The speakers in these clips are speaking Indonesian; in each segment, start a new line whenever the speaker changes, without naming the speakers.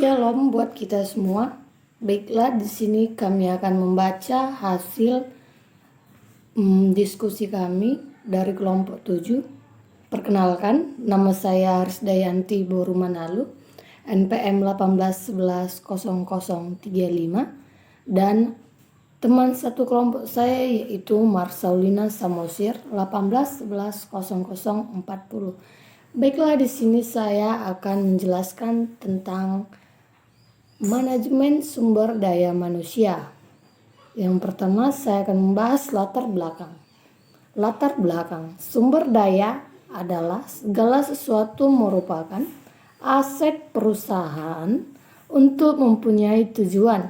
Shalom buat kita semua. Baiklah, di sini kami akan membaca hasil diskusi kami dari kelompok 7. Perkenalkan, nama saya Arsdayanti Borumanalu, NPM 18110035, dan teman satu kelompok saya yaitu Marsaulina Samosir 18110040. Baiklah, di sini saya akan menjelaskan tentang manajemen sumber daya manusia. Yang pertama, saya akan membahas latar belakang. Latar belakang sumber daya adalah segala sesuatu merupakan aset perusahaan untuk mempunyai tujuan.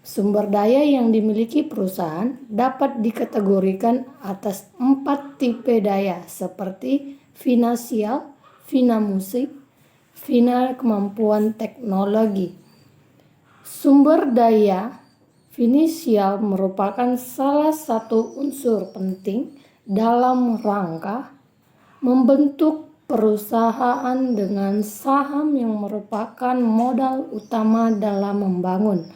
Sumber daya yang dimiliki perusahaan dapat dikategorikan atas 4 tipe daya seperti finansial, finamusik, kemampuan teknologi. Sumber daya finansial merupakan salah satu unsur penting dalam rangka membentuk perusahaan dengan saham yang merupakan modal utama dalam membangun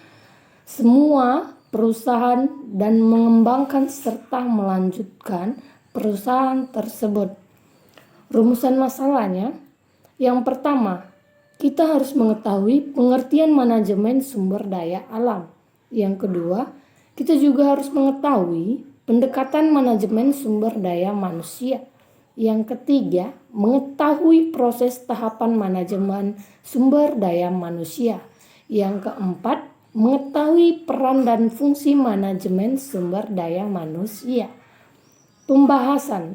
semua perusahaan dan mengembangkan serta melanjutkan perusahaan tersebut. Rumusan masalahnya, yang pertama, kita harus mengetahui pengertian manajemen sumber daya alam. Yang kedua, kita juga harus mengetahui pendekatan manajemen sumber daya manusia. Yang ketiga, mengetahui proses tahapan manajemen sumber daya manusia. Yang keempat, mengetahui peran dan fungsi manajemen sumber daya manusia. Pembahasan.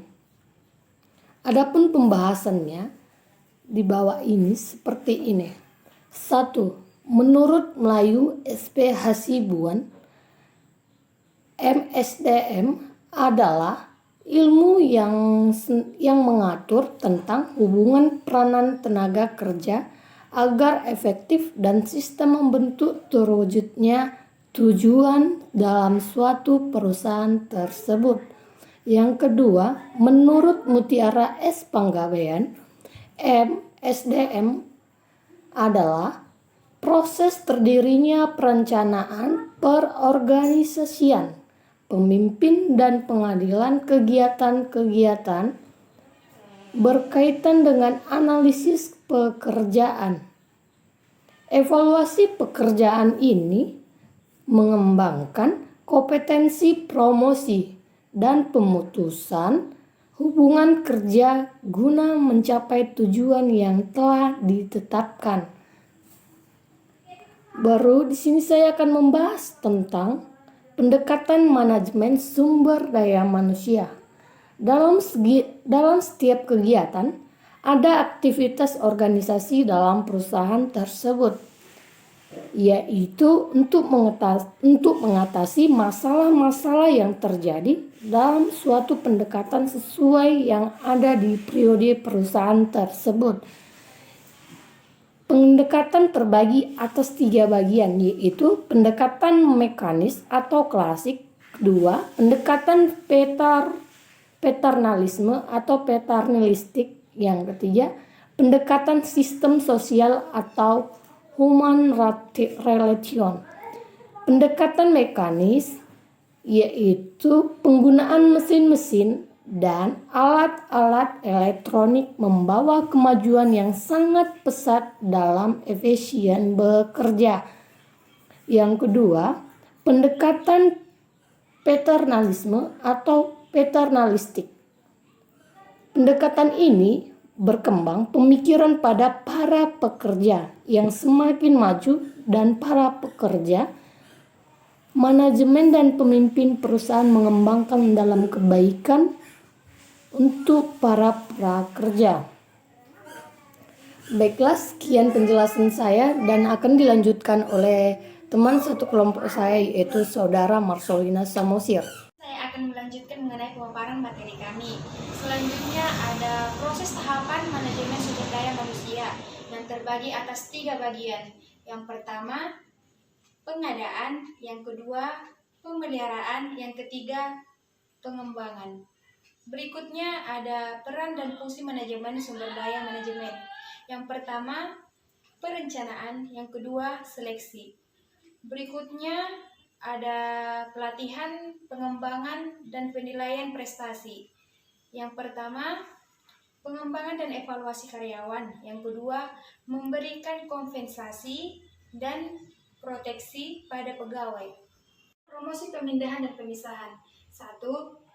Adapun pembahasannya di bawah ini seperti ini. 1. Menurut Melayu SP Hasibuan, MSDM adalah ilmu yang mengatur tentang hubungan peranan tenaga kerja agar efektif dan sistem membentuk terwujudnya tujuan dalam suatu perusahaan tersebut. Yang kedua, menurut Mutiara S. Panggabean, MSDM adalah proses terdirinya perencanaan perorganisasian, pemimpin dan pengadilan kegiatan-kegiatan berkaitan dengan analisis pekerjaan. Evaluasi pekerjaan ini mengembangkan kompetensi promosi dan pemutusan hubungan kerja guna mencapai tujuan yang telah ditetapkan. Baru di sini saya akan membahas tentang pendekatan manajemen sumber daya manusia. Dalam setiap kegiatan, ada aktivitas organisasi dalam perusahaan tersebut, yaitu untuk mengatasi masalah-masalah yang terjadi dalam suatu pendekatan sesuai yang ada di periode perusahaan tersebut. Pendekatan terbagi atas 3 bagian, yaitu pendekatan mekanis atau klasik, kedua, pendekatan paternalisme atau paternalistik, yang ketiga, pendekatan sistem sosial atau human relation. Pendekatan mekanis yaitu penggunaan mesin-mesin dan alat-alat elektronik membawa kemajuan yang sangat pesat dalam efisien bekerja. Yang kedua, pendekatan paternalisme atau paternalistik. Pendekatan ini berkembang pemikiran pada para pekerja yang semakin maju dan para pekerja, manajemen dan pemimpin perusahaan mengembangkan dalam kebaikan untuk para prakerja. Baiklah, sekian penjelasan saya dan akan dilanjutkan oleh teman satu kelompok saya yaitu Saudara Marsaulina Samosir.
Saya akan melanjutkan mengenai pemaparan materi kami. Selanjutnya ada proses tahapan manajemen sumber daya manusia yang terbagi atas 3 bagian. Yang pertama, pengadaan, yang kedua, pemeliharaan, yang ketiga, pengembangan. Berikutnya ada peran dan fungsi manajemen sumber daya manajemen. Yang pertama, perencanaan, yang kedua seleksi. Berikutnya ada pelatihan, pengembangan, dan penilaian prestasi. Yang pertama, pengembangan dan evaluasi karyawan. Yang kedua, memberikan kompensasi dan proteksi pada pegawai. Promosi, pemindahan, dan pemisahan. 1.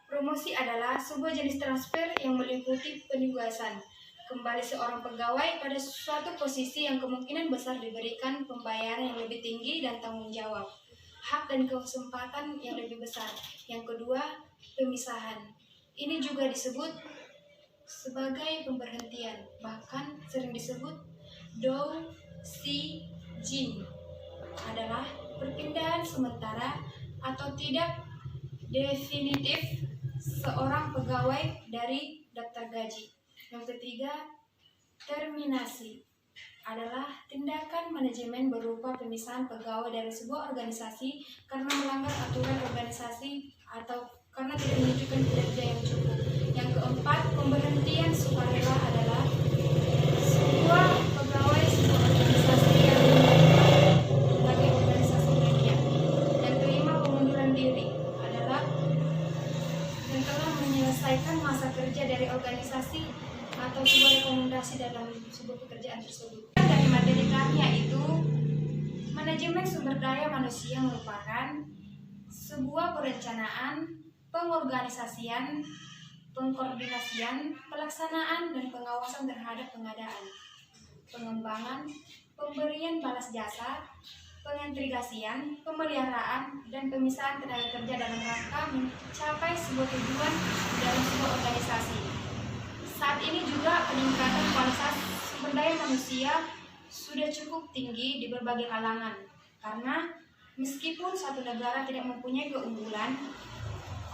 Promosi adalah sebuah jenis transfer yang meliputi penugasan kembali seorang pegawai pada suatu posisi yang kemungkinan besar diberikan pembayaran yang lebih tinggi dan tanggung jawab, hak dan kesempatan yang lebih besar. Yang kedua, pemisahan. Ini juga disebut sebagai pemberhentian, bahkan sering disebut dou si jin, adalah perpindahan sementara atau tidak definitif seorang pegawai dari daftar gaji. Yang ketiga, terminasi adalah tindakan manajemen berupa pemisahan pegawai dari sebuah organisasi karena melanggar aturan organisasi atau karena tidak menunjukkan kinerja yang cukup. Yang keempat, pemberhentian sukarela adalah sebuah pegawai sebuah organisasi yang sebagai organisasi lainnya. Yang kelima, pengunduran diri adalah yang telah menyelesaikan masa kerja dari organisasi atau sebuah rekomendasi dalam sebuah pekerjaan tersebut. Dari materi kami yaitu manajemen sumber daya manusia merupakan sebuah perencanaan, pengorganisasian, pengkoordinasian, pelaksanaan, dan pengawasan terhadap pengadaan, pengembangan, pemberian balas jasa, pengintegrasian, pemeliharaan, dan pemisahan tenaga kerja dalam rangka mencapai sebuah tujuan dalam sebuah organisasi. Saat ini juga peningkatan kualitas sumber daya manusia sudah cukup tinggi di berbagai kalangan, karena meskipun satu negara tidak mempunyai keunggulan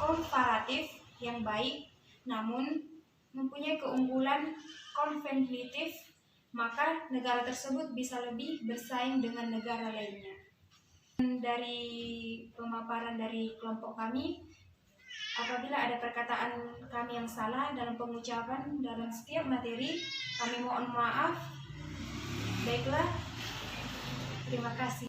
komparatif yang baik, namun mempunyai keunggulan kompetitif, maka negara tersebut bisa lebih bersaing dengan negara lainnya. Dari pemaparan dari kelompok kami, apabila ada perkataan kami yang salah dalam pengucapan dalam setiap materi, kami mohon maaf. Baiklah, terima kasih.